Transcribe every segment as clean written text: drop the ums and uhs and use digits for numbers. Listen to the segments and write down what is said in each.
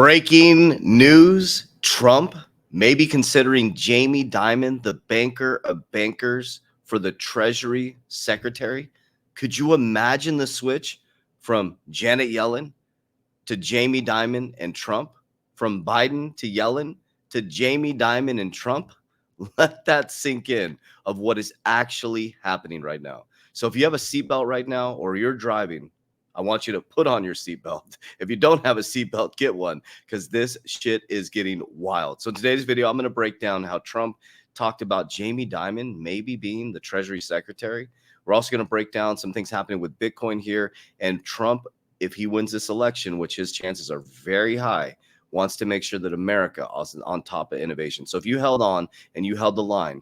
Breaking news, Trump may be considering Jamie Dimon, the banker of bankers, for the Treasury Secretary. Could you imagine the switch from Janet Yellen to Jamie Dimon and Trump? From Biden to Yellen to Jamie Dimon and Trump? Let that sink in of what is actually happening right now. So if you have a seatbelt right now or you're driving, I want you to put on your seatbelt. If you don't have a seatbelt, get one, because this shit is getting wild. So in today's video, I'm going to break down how Trump talked about Jamie Dimon maybe being the Treasury Secretary. We're also going to break down some things happening with Bitcoin here. And Trump, if he wins this election, which his chances are very high, wants to make sure that America is on top of innovation. So if you held on and you held the line,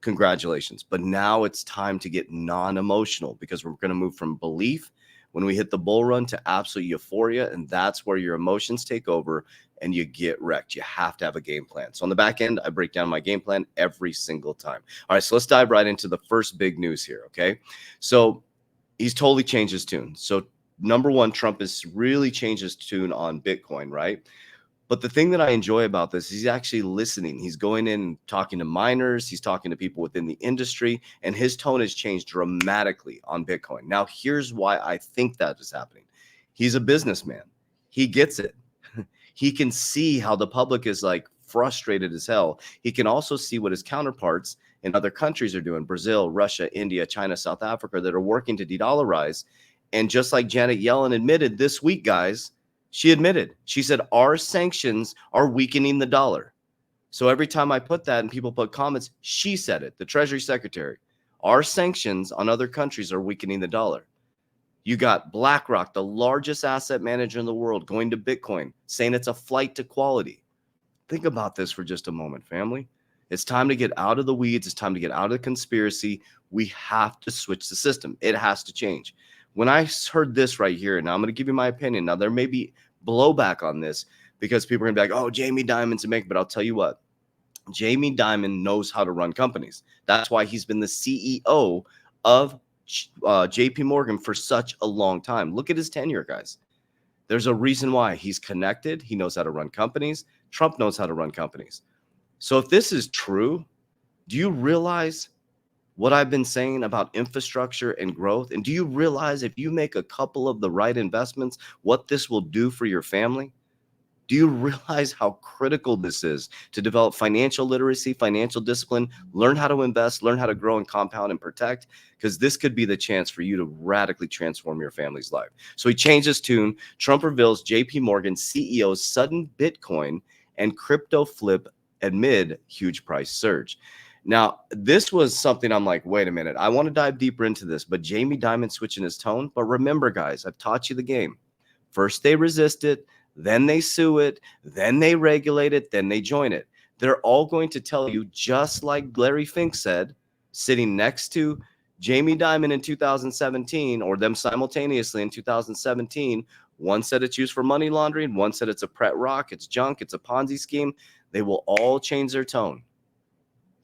congratulations. But now it's time to get non-emotional, because we're going to move from belief when we hit the bull run to absolute euphoria. And that's where your emotions take over and you get wrecked. You have to have a game plan. So on the back end, I break down my game plan every single time. All right, so let's dive right into the first big news here. Okay. So he's totally changed his tune. So number one, Trump has really changed his tune on Bitcoin, right? But the thing that I enjoy about this, he's actually listening. He's going in and talking to miners. He's talking to people within the industry, and his tone has changed dramatically on Bitcoin. Now, here's why I think that is happening. He's a businessman. He gets it. He can see how the public is like frustrated as hell. He can also see what his counterparts in other countries are doing: Brazil, Russia, India, China, South Africa, that are working to de-dollarize. And just like Janet Yellen admitted this week, guys, she said, our sanctions are weakening the dollar. So every time I put that and people put comments, she said it, the Treasury Secretary. Our sanctions on other countries are weakening the dollar. You got BlackRock, the largest asset manager in the world, going to Bitcoin, saying it's a flight to quality. Think about this for just a moment, family. It's time to get out of the weeds. It's time to get out of the conspiracy. We have to switch the system. It has to change. When I heard this right here, and I'm going to give you my opinion. Now, there may be blowback on this because people are going to be like, oh, Jamie Dimon's a maker. But I'll tell you what, Jamie Dimon knows how to run companies. That's why he's been the CEO of JP Morgan for such a long time. Look at his tenure, guys. There's a reason why. He's connected. He knows how to run companies. Trump knows how to run companies. So if this is true, do you realize what I've been saying about infrastructure and growth? And do you realize if you make a couple of the right investments, what this will do for your family? Do you realize how critical this is to develop financial literacy, financial discipline, learn how to invest, learn how to grow and compound and protect? Because this could be the chance for you to radically transform your family's life. So he changed his tune. Trump reveals JP Morgan CEO's sudden Bitcoin and crypto flip amid huge price surge. Now, this was something I'm like, wait a minute, I want to dive deeper into this, but Jamie Dimon switching his tone. But remember, guys, I've taught you the game. First, they resist it, then they sue it, then they regulate it, then they join it. They're all going to tell you, just like Larry Fink said, sitting next to Jamie Dimon in 2017, or them simultaneously in 2017, one said it's used for money laundering, one said it's a pret rock, it's junk, it's a Ponzi scheme. They will all change their tone.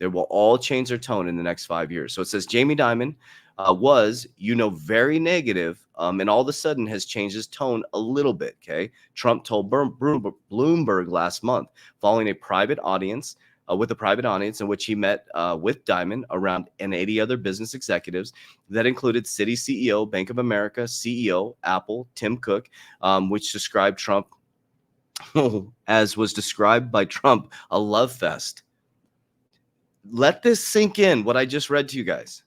They will all change their tone in the next 5 years. So it says Jamie Dimon was, very negative, and all of a sudden has changed his tone a little bit. Okay, Trump told Bloomberg last month, following a private audience in which he met with Dimon around and 80 other business executives that included Citi CEO, Bank of America CEO, Apple, Tim Cook, which described Trump as was described by Trump, a love fest. Let this sink in, what I just read to you guys.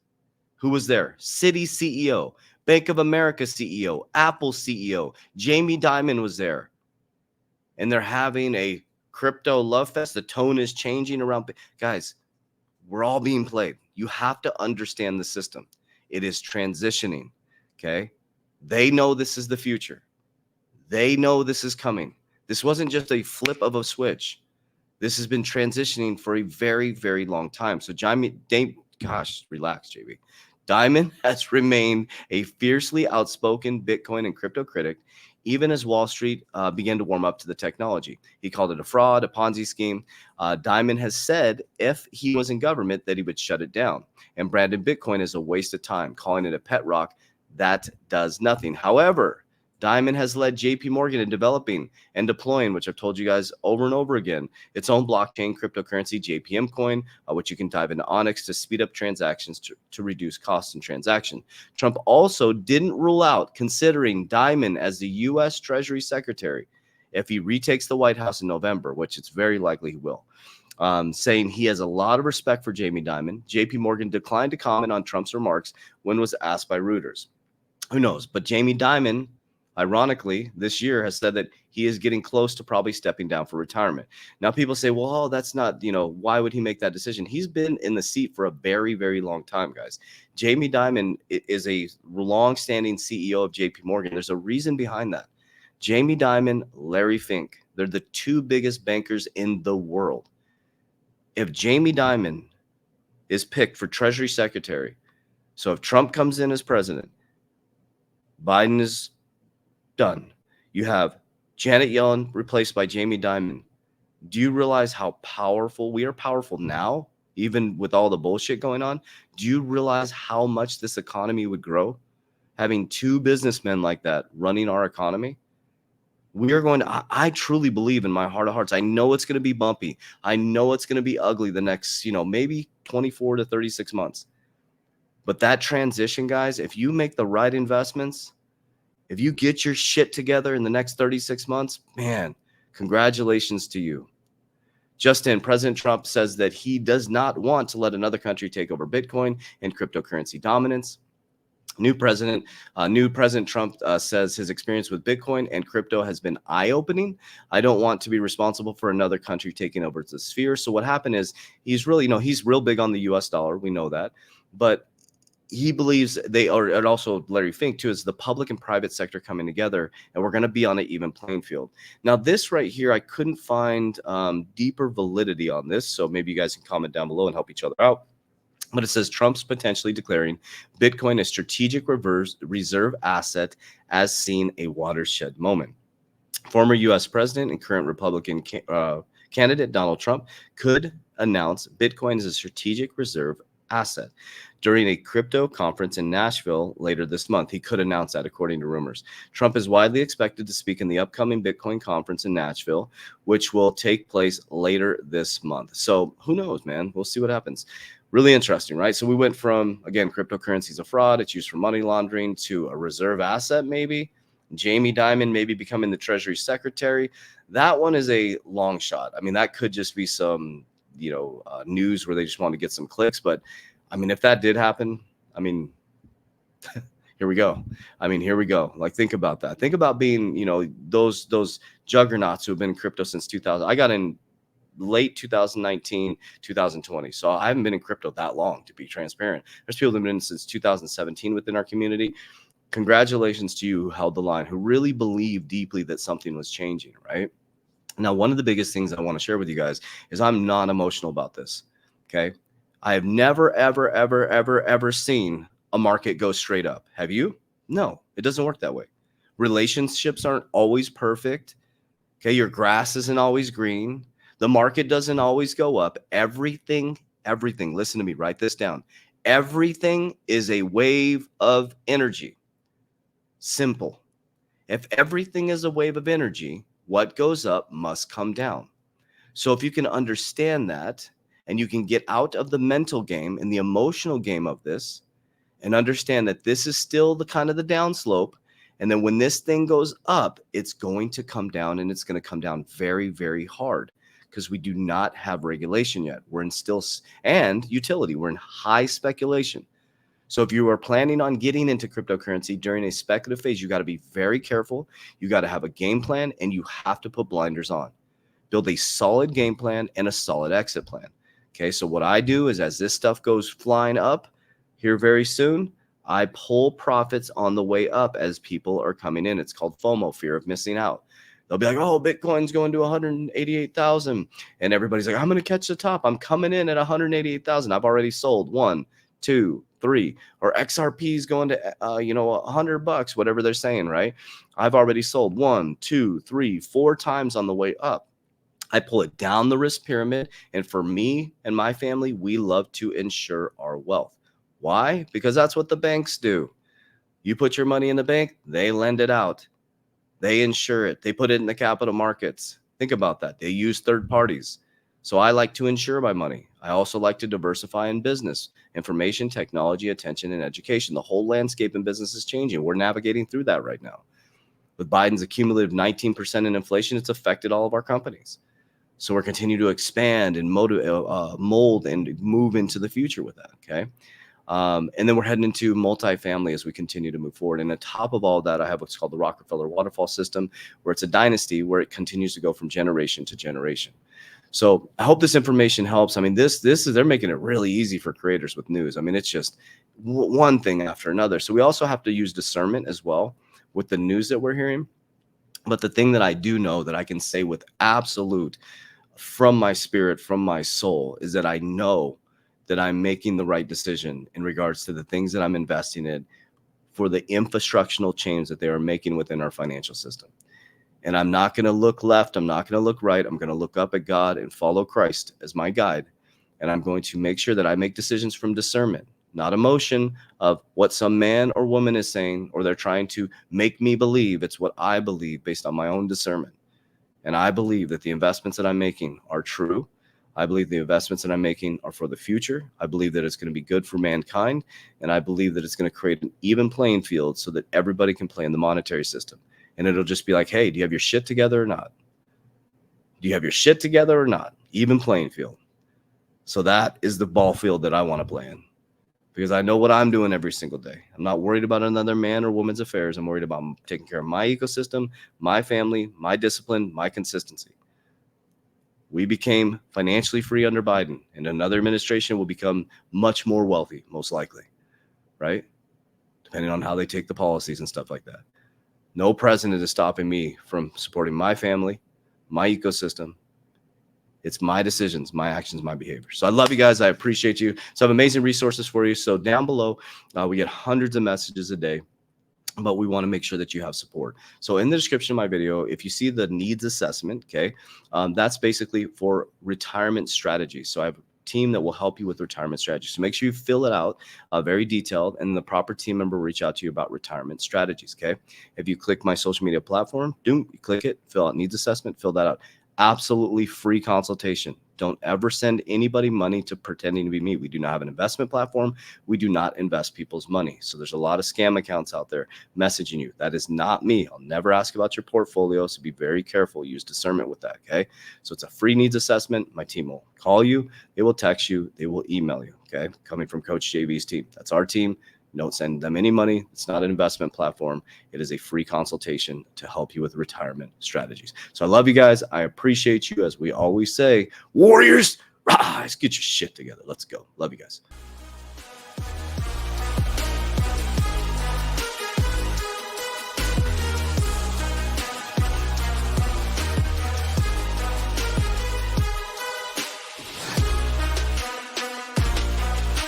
Who was there? Citi CEO, Bank of America CEO, Apple CEO, Jamie Dimon was there. And they're having a crypto love fest. The tone is changing around. Guys, we're all being played. You have to understand the system. It is transitioning, okay? They know this is the future. They know this is coming. This wasn't just a flip of a switch. This has been transitioning for a very, very long time. So relax, JB. Dimon has remained a fiercely outspoken Bitcoin and crypto critic, even as Wall Street began to warm up to the technology. He called it a fraud, a Ponzi scheme. Dimon has said if he was in government that he would shut it down, and branded Bitcoin as a waste of time, calling it a pet rock that does nothing. However, Dimon has led JP Morgan in developing and deploying, which I've told you guys over and over again, its own blockchain cryptocurrency, JPM coin, which you can dive into Onyx to speed up transactions to reduce costs in transaction. Trump also didn't rule out considering Dimon as the U.S. Treasury Secretary if he retakes the White House in November, which it's very likely he will. Saying he has a lot of respect for Jamie Dimon. JP Morgan declined to comment on Trump's remarks when was asked by Reuters. Who knows? But Jamie Dimon, ironically, this year has said that he is getting close to probably stepping down for retirement. Now, people say, well, that's not, why would he make that decision? He's been in the seat for a very, very long time, guys. Jamie Dimon is a long-standing CEO of JP Morgan. There's a reason behind that. Jamie Dimon, Larry Fink, they're the two biggest bankers in the world. If Jamie Dimon is picked for Treasury Secretary, so if Trump comes in as president, Biden is done. You have Janet Yellen replaced by Jamie Dimon. Do you realize how powerful we are? Powerful now, even with all the bullshit going on. Do you realize how much this economy would grow? Having two businessmen like that running our economy. We are going to, I truly believe in my heart of hearts. I know it's going to be bumpy. I know it's going to be ugly the next, maybe 24 to 36 months. But that transition, guys, if you make the right investments, if you get your shit together in the next 36 months, man, congratulations to you. Just in, President Trump says that he does not want to let another country take over Bitcoin and cryptocurrency dominance. New President Trump says his experience with Bitcoin and crypto has been eye-opening. I don't want to be responsible for another country taking over the sphere. So what happened is he's really, he's real big on the U.S. dollar. We know that. But he believes they are, and also Larry Fink too, is the public and private sector coming together, and we're going to be on an even playing field. Now, this right here, I couldn't find deeper validity on this, so maybe you guys can comment down below and help each other out. But it says Trump's potentially declaring Bitcoin a strategic reserve asset as seen a watershed moment. Former U.S. President and current Republican candidate Donald Trump could announce Bitcoin as a strategic reserve asset during a crypto conference in Nashville later this month. He could announce that, according to rumors. Trump is widely expected to speak in the upcoming Bitcoin conference in Nashville, which will take place later this month. So who knows, man? We'll see what happens. Really interesting, right? So we went from, again, cryptocurrency is a fraud. It's used for money laundering to a reserve asset, maybe. Jamie Dimon maybe becoming the Treasury Secretary. That one is a long shot. I mean, that could just be some, news where they just want to get some clicks. But I mean, if that did happen, I mean, here we go. Here we go. Like, think about that. Think about being, those juggernauts who have been in crypto since 2000. I got in late 2019, 2020. So I haven't been in crypto that long, to be transparent. There's people that have been in since 2017 within our community. Congratulations to you who held the line, who really believed deeply that something was changing, right? Now, one of the biggest things I want to share with you guys is I'm not emotional about this, okay? I have never, ever, ever, ever, ever seen a market go straight up. Have you? No, it doesn't work that way. Relationships aren't always perfect, okay? Your grass isn't always green. The market doesn't always go up. Everything, listen to me, write this down. Everything is a wave of energy. Simple. If everything is a wave of energy, what goes up must come down. So if you can understand that, and you can get out of the mental game and the emotional game of this, and understand that this is still the kind of the downslope, and then when this thing goes up, it's going to come down, and it's going to come down very, very hard, because we do not have regulation yet. We're in still, and utility, we're in high speculation. So if you are planning on getting into cryptocurrency during a speculative phase, you got to be very careful. You got to have a game plan, and you have to put blinders on. Build a solid game plan and a solid exit plan. Okay, so what I do is, as this stuff goes flying up here very soon, I pull profits on the way up as people are coming in. It's called FOMO, fear of missing out. They'll be like, oh, Bitcoin's going to 188,000. And everybody's like, I'm going to catch the top. I'm coming in at 188,000. I've already sold 1, 2, 3. Or XRP is going to, $100, whatever they're saying, right? I've already sold 1, 2, 3, 4 times on the way up. I pull it down the risk pyramid. And for me and my family, we love to ensure our wealth. Why? Because that's what the banks do. You put your money in the bank, they lend it out. They insure it. They put it in the capital markets. Think about that. They use third parties. So I like to insure my money. I also like to diversify in business, information, technology, attention, and education. The whole landscape in business is changing. We're navigating through that right now. With Biden's accumulative 19% in inflation, it's affected all of our companies. So we're continuing to expand and mold and move into the future with that. Okay. And then we're heading into multifamily as we continue to move forward. And on top of all that, I have what's called the Rockefeller waterfall system, where it's a dynasty where it continues to go from generation to generation. So I hope this information helps. I mean, this is, they're making it really easy for creators with news. I mean, it's just one thing after another. So we also have to use discernment as well with the news that we're hearing. But the thing that I do know that I can say with absolute from my spirit, from my soul, is that I know that I'm making the right decision in regards to the things that I'm investing in for the infrastructural change that they are making within our financial system. And I'm not going to look left. I'm not going to look right. I'm going to look up at God and follow Christ as my guide. And I'm going to make sure that I make decisions from discernment, not emotion of what some man or woman is saying, or they're trying to make me believe. It's what I believe based on my own discernment. And I believe that the investments that I'm making are true. I believe the investments that I'm making are for the future. I believe that it's going to be good for mankind. And I believe that it's going to create an even playing field so that everybody can play in the monetary system. And it'll just be like, hey, do you have your shit together or not? Do you have your shit together or not? Even playing field. So that is the ball field that I want to play in, because I know what I'm doing every single day. I'm not worried about another man or woman's affairs. I'm worried about taking care of my ecosystem, my family, my discipline, my consistency. We became financially free under Biden, and another administration will become much more wealthy, most likely, right? Depending on how they take the policies and stuff like that. No president is stopping me from supporting my family, my ecosystem. It's my decisions, my actions, my behavior. So I love you guys. I appreciate you. So I have amazing resources for you. So down below, we get hundreds of messages a day, but we want to make sure that you have support. So in the description of my video, if you see the needs assessment, okay, that's basically for retirement strategies. So I have a team that will help you with retirement strategies. So make sure you fill it out, very detailed, and the proper team member will reach out to you about retirement strategies. Okay. If you click my social media platform, you click it, fill out needs assessment, fill that out. Absolutely free consultation. Don't ever send anybody money to pretending to be me. We do not have an investment platform. We do not invest people's money. So there's a lot of scam accounts out there messaging you. That is not me. I'll never ask about your portfolio. So be very careful. Use discernment with that. Okay. So it's a free needs assessment. My team will call you. They will text you. They will email you. Okay. Coming from Coach JV's team. That's our team. Don't send them any money. It's not an investment platform. It is a free consultation to help you with retirement strategies. So I love you guys. I appreciate you. As we always say, Warriors, rise, get your shit together. Let's go. Love you guys.